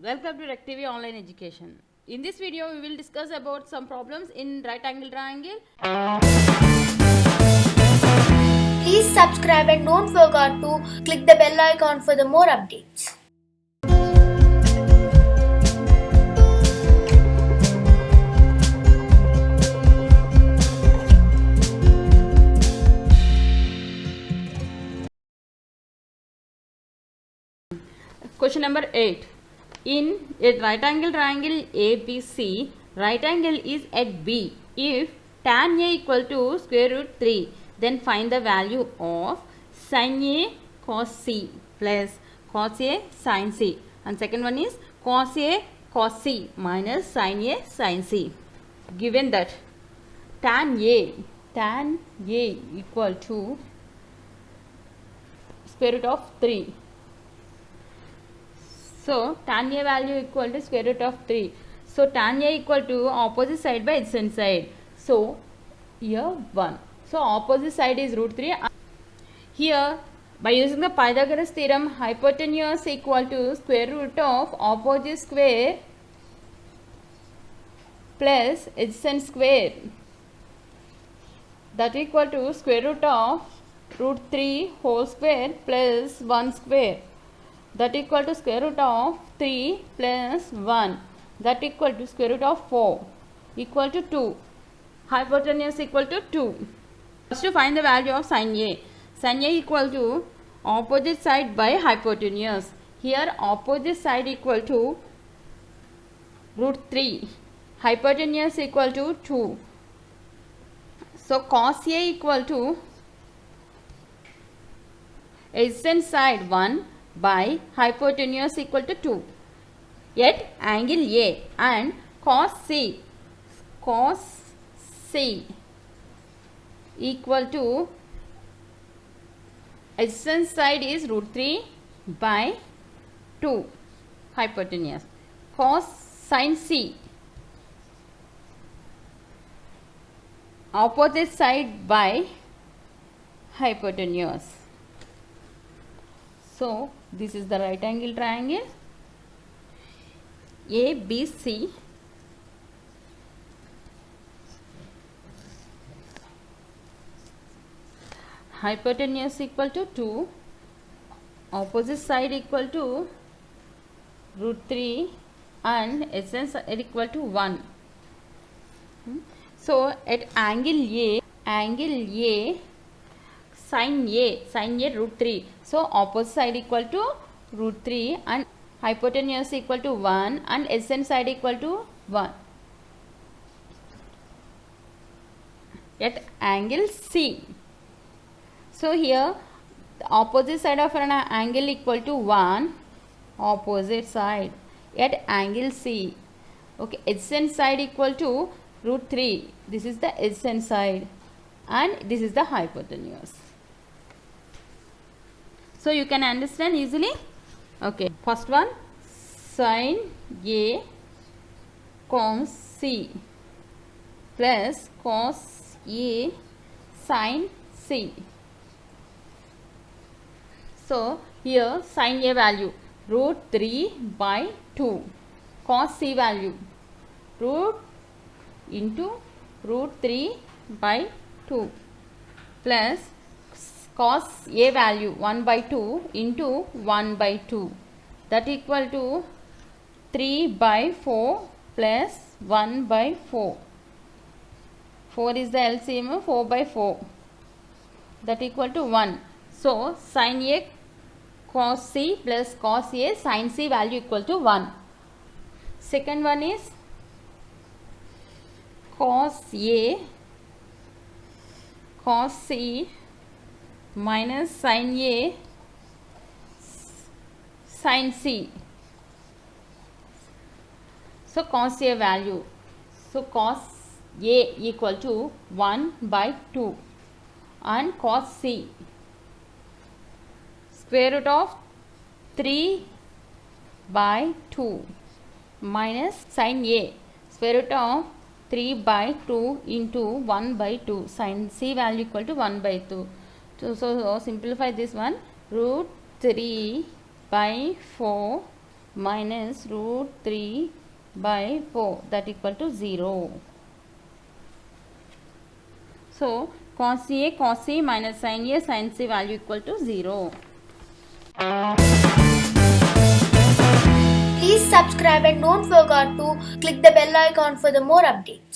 Welcome to RecTV Online Education. In this video, we will discuss about some problems in right angle triangle. Please subscribe and don't forget to click the bell icon for the more updates. Question number 8. In a right angle triangle ABC, right angle is at B. If tan A equal to square root 3, then find the value of sin A cos C plus cos A sin C. And second one is cos A cos C minus sin A sin C. Given that tan A equal to square root of 3. So, tan A value equal to square root of 3. So, tan A equal to opposite side by adjacent side. So, here 1. So, opposite side is root 3. Here, by using the Pythagoras theorem, hypotenuse equal to square root of opposite square plus adjacent square. That equal to square root of root 3 whole square plus 1 square. That equal to square root of 3 plus 1. That equal to square root of 4 equal to 2. Hypotenuse equal to 2. First to find the value of sin A. Sin A equal to opposite side by hypotenuse. Here opposite side equal to root 3. Hypotenuse equal to 2. So cos A equal to adjacent side 1 by hypotenuse equal to 2. Yet angle A and cos C equal to adjacent side is root 3 by 2 hypotenuse. Cos sin C opposite side by hypotenuse. So, this is the right angle triangle ABC. Hypotenuse equal to 2, opposite side equal to root 3 and adjacent side equal to 1. So, at angle A sin A root 3. So, opposite side equal to root 3 and hypotenuse equal to 1 and adjacent side equal to 1. At angle C. So, here the opposite side of an angle equal to 1, opposite side at angle C. Okay, adjacent side equal to root 3. This is the adjacent side and this is the hypotenuse. So, you can understand easily. Okay, first one sin A cos C plus cos A sin C. So, here sin A value root 3 by 2, cos C value root into root 3 by 2 plus cos A value 1 by 2 into 1 by 2, that equal to 3 by 4 plus 1 by 4. 4 is the LCM, 4 by 4, that equal to 1. So, sin A cos C plus cos A sin C value equal to 1. Second one is cos A cos C minus sin A sin C. So, cos A value. So, cos A equal to 1 by 2 and cos C square root of 3 by 2 minus sin A square root of 3 by 2 into 1 by 2, sin C value equal to 1 by 2. So simplify this one, root 3 by 4 minus root 3 by 4, that equal to 0. So cos A, cos C minus sin A, sin C value equal to 0. Please subscribe and don't forget to click the bell icon for the more updates.